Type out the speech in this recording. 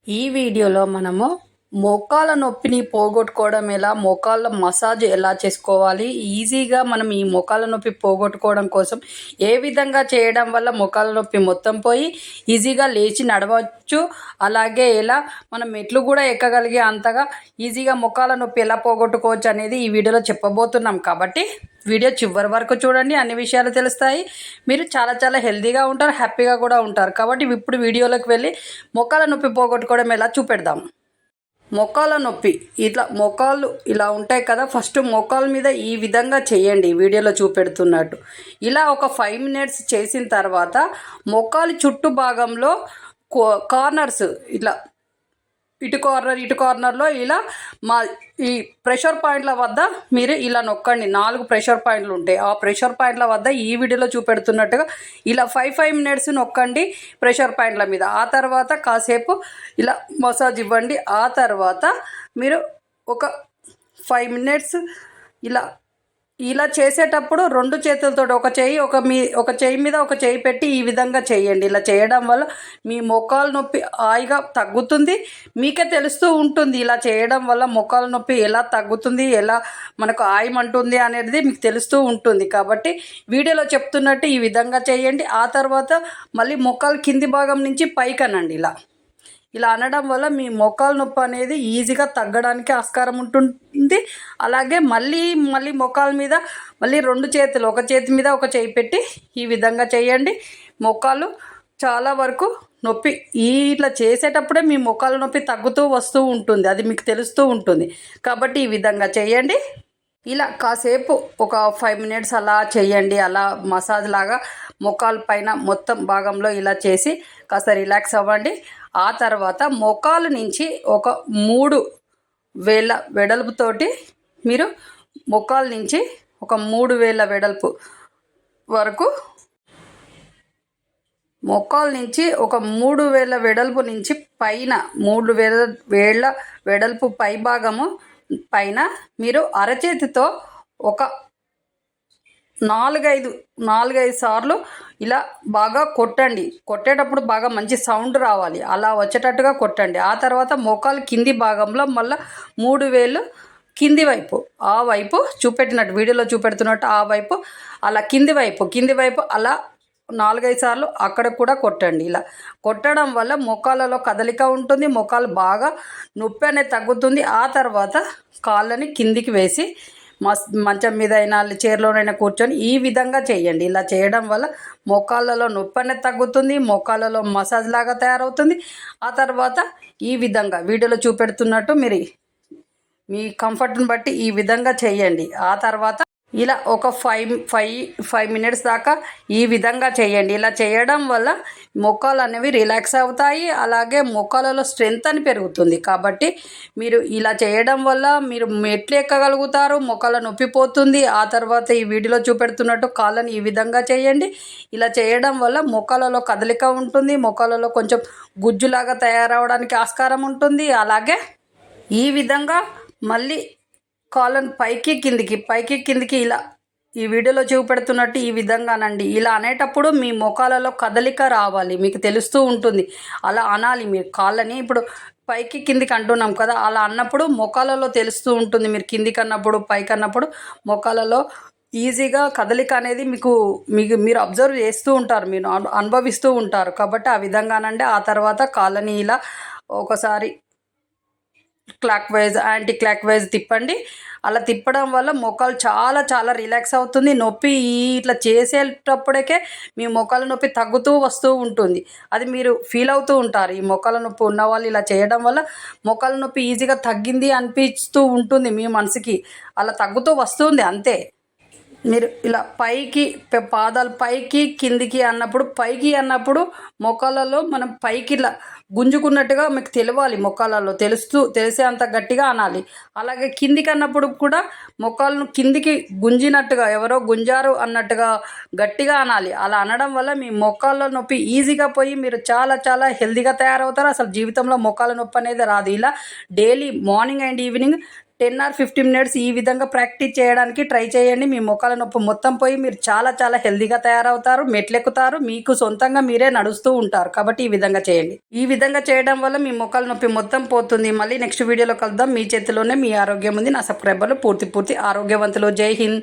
ఈ వీడియోలో మనము మోకాళ్ళ నొప్పిని పోగొట్టుకోవడం ఎలా, మోకాళ్ళ మసాజ్ ఎలా చేసుకోవాలి, ఈజీగా మనం ఈ మోకాళ్ళ నొప్పి పోగొట్టుకోవడం కోసం ఏ విధంగా చేయడం వల్ల మోకాళ్ళ నొప్పి మొత్తం పోయి ఈజీగా లేచి నడవచ్చు, అలాగే ఎలా మనం మెట్లు కూడా ఎక్కగలిగే అంతగా ఈజీగా మోకాళ్ళ నొప్పి ఎలా పోగొట్టుకోవచ్చు అనేది ఈ వీడియోలో చెప్పబోతున్నాం. కాబట్టి వీడియో చివరి వరకు చూడండి, అన్ని విషయాలు తెలుస్తాయి. మీరు చాలా హెల్తీగా ఉంటారు, హ్యాపీగా కూడా ఉంటారు. కాబట్టి ఇప్పుడు వీడియోలోకి వెళ్ళి మోకాళ్ళ నొప్పి పోగొట్టుకోవడం ఎలా చూపెడదాం. మోకాళ్ళ నొప్పి ఇట్లా మోకాళ్ళు ఇలా ఉంటాయి కదా, ఫస్ట్ మోకాళ్ళ మీద ఈ విధంగా చేయండి, వీడియోలో చూపెడుతున్నట్టు. ఇలా ఒక 5 మినిట్స్ చేసిన తర్వాత మోకాలి చుట్టూ భాగంలో కార్నర్స్ ఇట్లా ఇటు కార్నర్లో ఇలా ఈ ప్రెషర్ పాయింట్ల వద్ద మీరు ఇలా నొక్కండి. 4 ప్రెషర్ పాయింట్లు ఉంటాయి. ఆ ప్రెషర్ పాయింట్ల వద్ద ఈ వీడియోలో చూపెడుతున్నట్టుగా ఇలా 5 మినిట్స్ నొక్కండి ప్రెషర్ పాయింట్ల మీద. ఆ తర్వాత కాసేపు ఇలా మసాజ్ ఇవ్వండి. ఆ తర్వాత మీరు ఒక 5 మినిట్స్ ఇలా చేసేటప్పుడు 2 చేతులతో ఒక చేయి మీద ఒక చేయి పెట్టి ఈ విధంగా చేయండి. ఇలా చేయడం వల్ల మీ మోకాలు నొప్పి హాయిగా తగ్గుతుంది. మీకే తెలుస్తూ ఉంటుంది ఇలా చేయడం వల్ల మోకాలు నొప్పి ఎలా తగ్గుతుంది, ఎలా మనకు హాయిమంటుంది అనేది మీకు తెలుస్తూ ఉంటుంది. కాబట్టి వీడియోలో చెప్తున్నట్టు ఈ విధంగా చేయండి. ఆ తర్వాత మళ్ళీ మోకాలు కింది భాగం నుంచి పైకనండి. ఇలా అనడం వల్ల మీ మోకాలు నొప్పి అనేది ఈజీగా తగ్గడానికి ఆస్కారం ఉంటుంది. అలాగే మళ్ళీ మోకాల మీద మళ్ళీ 2 చేతులు, ఒక చేతి మీద ఒక చేయి పెట్టి ఈ విధంగా చేయండి. మోకాలు చాలా వరకు నొప్పి ఇట్లా చేసేటప్పుడే మీ మోకాలు నొప్పి తగ్గుతూ వస్తూ ఉంటుంది, అది మీకు తెలుస్తూ ఉంటుంది. కాబట్టి ఈ విధంగా చేయండి. ఇలా కాసేపు ఒక 5 మినిట్స్ అలా చేయండి. అలా మసాజ్ లాగా మోకాలు పైన మొత్తం భాగంలో ఇలా చేసి కాస్త రిలాక్స్ అవ్వండి. ఆ తర్వాత మోకాలు నుంచి ఒక 3 వేళ్ళ వెడల్పుతోటి మీరు మోకాలు నుంచి ఒక 3 వేళ్ళ వెడల్పు వరకు, మోకాలు నుంచి ఒక 3 వేళ్ళ వెడల్పు నుంచి పైన 3 వేళ్ళ వెడల్పు పై భాగము పైన మీరు అరచేతితో ఒక 4-5 సార్లు ఇలా బాగా కొట్టండి. కొట్టేటప్పుడు బాగా మంచి సౌండ్ రావాలి, అలా వచ్చేటట్టుగా కొట్టండి. ఆ తర్వాత మోకాలు కింది భాగంలో మళ్ళీ 3 వేళ్ళు కింది వైపు, ఆ వైపు చూపెట్టినట్టు వీడియోలో చూపెడుతున్నట్టు ఆ వైపు అలా కింది వైపు అలా 4-5 సార్లు అక్కడ కూడా కొట్టండి. ఇలా కొట్టడం వల్ల మోకాళ్ళలో కదలిక ఉంటుంది, మోకాలు బాగా నొప్పి అనేది తగ్గుతుంది. ఆ తర్వాత కాళ్ళని కిందికి వేసి మంచం మీద అయినా చైర్లోనైనా కూర్చొని ఈ విధంగా చేయండి. ఇలా చేయడం వల్ల మోకాళ్ళలో నొప్పి అనేది తగ్గుతుంది, మోకాళ్ళలో మసాజ్ లాగా తయారవుతుంది. ఆ తర్వాత ఈ విధంగా వీడియోలో చూపెడుతున్నట్టు మీరు మీ కంఫర్ట్ని బట్టి ఈ విధంగా చేయండి. ఆ తర్వాత ఇలా ఒక 5 మినిట్స్ దాకా ఈ విధంగా చేయండి. ఇలా చేయడం వల్ల మోకాలు అనేవి రిలాక్స్ అవుతాయి, అలాగే మోకాలలో స్ట్రెంత్ అని పెరుగుతుంది. కాబట్టి మీరు ఇలా చేయడం వల్ల మీరు మెట్లు ఎక్కగలుగుతారు, మోకాళ్ళ నొప్పి పోతుంది. ఆ తర్వాత ఈ వీడియోలో చూపెడుతున్నట్టు కాళ్ళని ఈ విధంగా చేయండి. ఇలా చేయడం వల్ల మోకాళ్ళలో కదలిక ఉంటుంది, మోకాళ్ళలో కొంచెం గుజ్జులాగా తయారవడానికి ఆస్కారం ఉంటుంది. అలాగే ఈ విధంగా మళ్ళీ కాళ్ళను పైకి కిందికి ఇలా ఈ వీడియోలో చూపెడుతున్నట్టు ఈ విధంగానండి. ఇలా అనేటప్పుడు మీ మోకాళ్ళలో కదలిక రావాలి, మీకు తెలుస్తూ ఉంటుంది. అలా అనాలి మీరు కాళ్ళని. ఇప్పుడు పైకి కిందికి అంటున్నాం కదా, అలా అన్నప్పుడు మోకాళ్ళలో తెలుస్తూ ఉంటుంది. మీరు కిందికి అన్నప్పుడు పైకి అన్నప్పుడు మోకాళ్ళలో ఈజీగా కదలిక అనేది మీరు అబ్జర్వ్ చేస్తూ ఉంటారు, మీరు అనుభవిస్తూ ఉంటారు. కాబట్టి ఆ విధంగానండి. ఆ తర్వాత కాళ్ళని ఇలా ఒకసారి clock wise anti clock wise తిప్పండి. అలా తిప్పడం వల్ల మోకాలు చాలా రిలాక్స్ అవుతుంది. నొప్పి ఇట్లా చేసేటప్పటికే మీ మోకాల నొప్పి తగ్గుతూ వస్తూ ఉంటుంది, అది మీరు ఫీల్ అవుతూ ఉంటారు. ఈ మోకాల నొప్పి ఉన్నవాళ్ళు ఇలా చేయడం వల్ల మోకాల నొప్పి ఈజీగా తగ్గింది అనిపిస్తూ ఉంటుంది మీ మనసుకి. అలా తగ్గుతూ వస్తుంది అంతే. మీరు ఇలా పాదాలు పైకి కిందికి అన్నప్పుడు మోకాళ్ళలో మనం పైకి ఇలా గుంజుకున్నట్టుగా మీకు తెలవాలి, మోకాళ్ళలో తెలిసే అంత గట్టిగా అనాలి. అలాగే కిందికి అన్నప్పుడు కూడా మోకాళ్ళను కిందికి గుంజినట్టుగా, ఎవరో గుంజారు అన్నట్టుగా గట్టిగా అనాలి. అలా అనడం వల్ల మీ మోకాళ్ళ నొప్పి ఈజీగా పోయి మీరు చాలా హెల్తీగా తయారవుతారు. అసలు జీవితంలో మోకాళ్ళ నొప్పి అనేది రాదు. ఇలా daily morning and evening 10 or 15 minutes ఈ విధంగా ప్రాక్టీస్ చేయడానికి ట్రై చేయండి. మీ మోకాల నొప్పి మొత్తం పోయి మీరు చాలా చాలా హెల్తీగా తయారవుతారు, మెట్లెక్కుతారు, మీకు సొంతంగా మీరే నడుస్తూ ఉంటారు. కాబట్టి ఈ విధంగా చేయండి. ఈ విధంగా చేయడం వల్ల మీ మోకాల నొప్పి మొత్తం పోతుంది. మళ్ళీ నెక్స్ట్ వీడియోలో కలుద్దాం. మీ చేతిలోనే మీ ఆరోగ్యం ఉంది. నా సబ్స్క్రైబర్లు పూర్తి ఆరోగ్యవంతులు. జై హింద్.